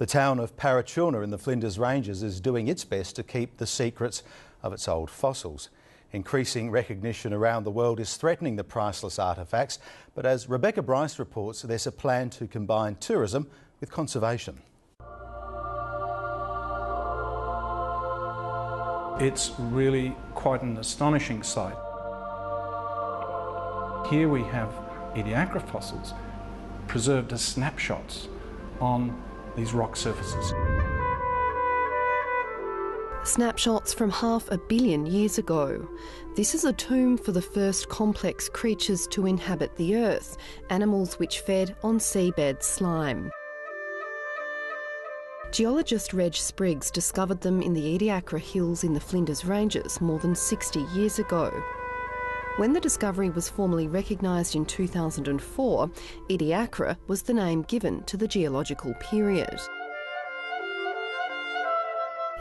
The town of Parachilna in the Flinders Ranges is doing its best to keep the secrets of its old fossils. Increasing recognition around the world is threatening the priceless artefacts, but as Rebecca Bryce reports, there's a plan to combine tourism with conservation. It's really quite an astonishing sight. Here we have Ediacara fossils preserved as snapshots on these rock surfaces. Snapshots from 500 million years ago. This is a tomb for the first complex creatures to inhabit the earth, animals which fed on seabed slime. Geologist Reg Spriggs discovered them in the Ediacara Hills in the Flinders Ranges more than 60 years ago. When the discovery was formally recognised in 2004, Ediacara was the name given to the geological period.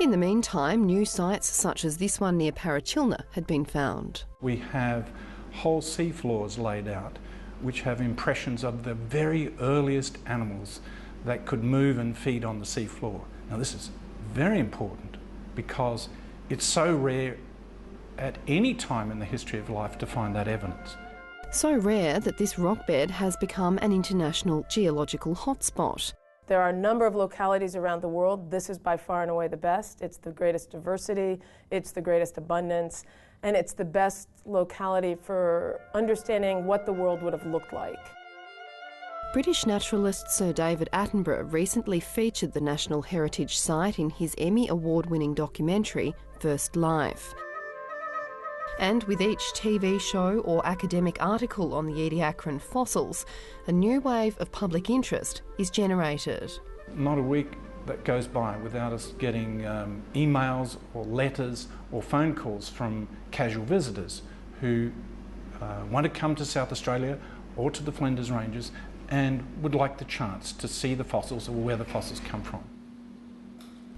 In the meantime, new sites such as this one near Parachilna had been found. We have whole seafloors laid out which have impressions of the very earliest animals that could move and feed on the seafloor. Now this is very important because it's so rare at any time in the history of life to find that evidence. So rare that this rock bed has become an international geological hotspot. There are a number of localities around the world. This is by far and away the best. It's the greatest diversity, it's the greatest abundance, and it's the best locality for understanding what the world would have looked like. British naturalist Sir David Attenborough recently featured the National Heritage Site in his Emmy Award-winning documentary, First Life. And with each TV show or academic article on the Ediacaran fossils, a new wave of public interest is generated. Not a week that goes by without us getting emails or letters or phone calls from casual visitors who want to come to South Australia or to the Flinders Ranges and would like the chance to see the fossils or where the fossils come from.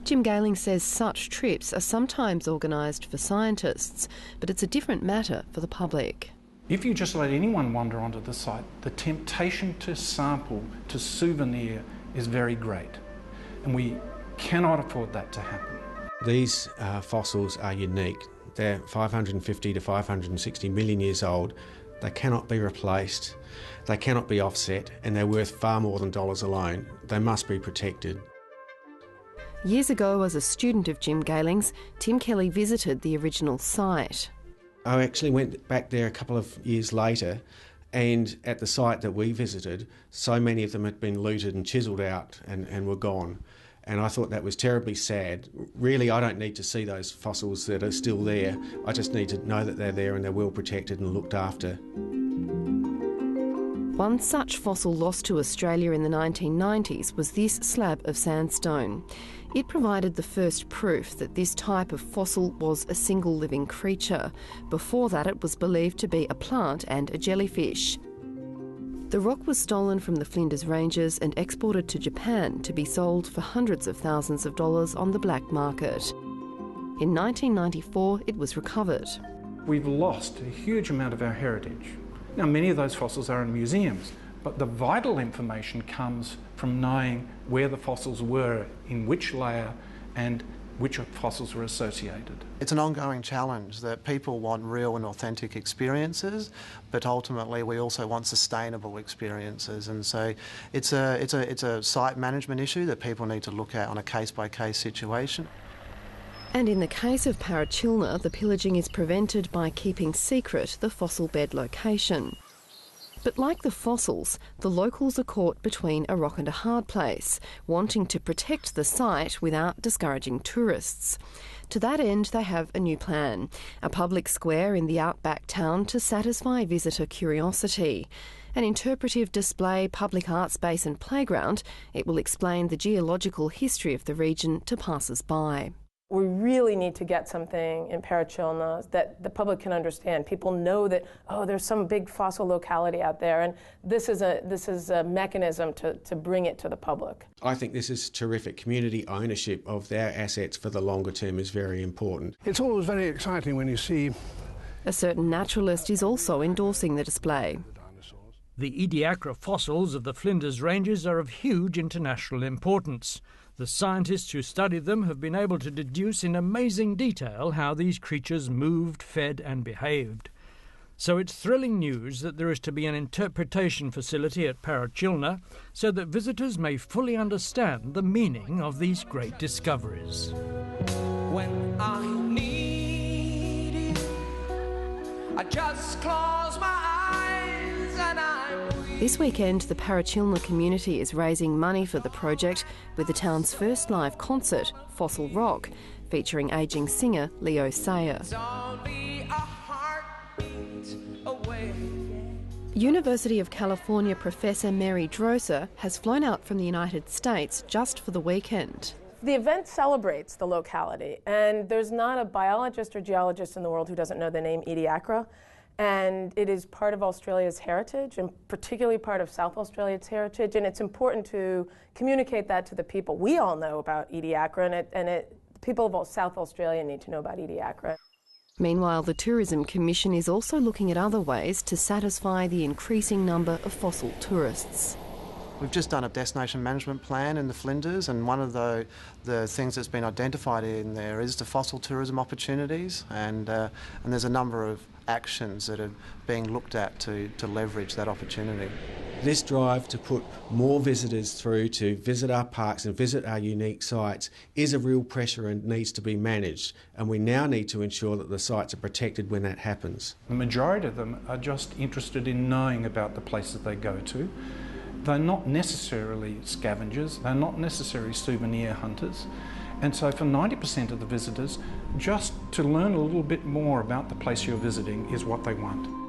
Jim Gayling says such trips are sometimes organised for scientists, but it's a different matter for the public. If you just let anyone wander onto the site, the temptation to sample, to souvenir, is very great. And we cannot afford that to happen. These fossils are unique. They're 550 to 560 million years old. They cannot be replaced, they cannot be offset, and they're worth far more than dollars alone. They must be protected. Years ago, as a student of Jim Gayling's, Tim Kelly visited the original site. I actually went back there a couple of years later, and at the site that we visited, so many of them had been looted and chiselled out and were gone. And I thought that was terribly sad. Really, I don't need to see those fossils that are still there. I just need to know that they're there and they're well protected and looked after. One such fossil lost to Australia in the 1990s was this slab of sandstone. It provided the first proof that this type of fossil was a single living creature. Before that, it was believed to be a plant and a jellyfish. The rock was stolen from the Flinders Ranges and exported to Japan to be sold for hundreds of thousands of dollars on the black market. In 1994, it was recovered. We've lost a huge amount of our heritage. Now, many of those fossils are in museums, but the vital information comes from knowing where the fossils were, in which layer, and which fossils were associated. It's an ongoing challenge that people want real and authentic experiences, but ultimately we also want sustainable experiences, and so it's a site management issue that people need to look at on a case-by-case situation. And in the case of Parachilna, the pillaging is prevented by keeping secret the fossil bed location. But like the fossils, the locals are caught between a rock and a hard place, wanting to protect the site without discouraging tourists. To that end, they have a new plan, a public square in the outback town to satisfy visitor curiosity. An interpretive display, public art space and playground, it will explain the geological history of the region to passers-by. We really need to get something in Parachilna that the public can understand. People know that, oh, there's some big fossil locality out there, and this is a mechanism to bring it to the public. I think this is terrific. Community ownership of their assets for the longer term is very important. It's always very exciting when you see... A certain naturalist is also endorsing the display. The Ediacara fossils of the Flinders Ranges are of huge international importance. The scientists who studied them have been able to deduce in amazing detail how these creatures moved, fed and behaved. So it's thrilling news that there is to be an interpretation facility at Parachilna so that visitors may fully understand the meaning of these great discoveries. When I need you, I just close my eyes and I'm weak. This weekend, the Parachilna community is raising money for the project with the town's first live concert, Fossil Rock, featuring ageing singer Leo Sayer. University of California professor Mary Droser has flown out from the United States just for the weekend. The event celebrates the locality, and there's not a biologist or geologist in the world who doesn't know the name Ediacara, and it is part of Australia's heritage, and particularly part of South Australia's heritage, and it's important to communicate that to the people. We all know about Ediacara, and people of South Australia need to know about Ediacara. Meanwhile, the Tourism Commission is also looking at other ways to satisfy the increasing number of fossil tourists. We've just done a destination management plan in the Flinders, and one of the things that's been identified in there is the fossil tourism opportunities, and there's a number of actions that are being looked at to leverage that opportunity. This drive to put more visitors through to visit our parks and visit our unique sites is a real pressure and needs to be managed, and we now need to ensure that the sites are protected when that happens. The majority of them are just interested in knowing about the places they go to. They're not necessarily scavengers, they're not necessarily souvenir hunters. And so for 90% of the visitors, just to learn a little bit more about the place you're visiting is what they want.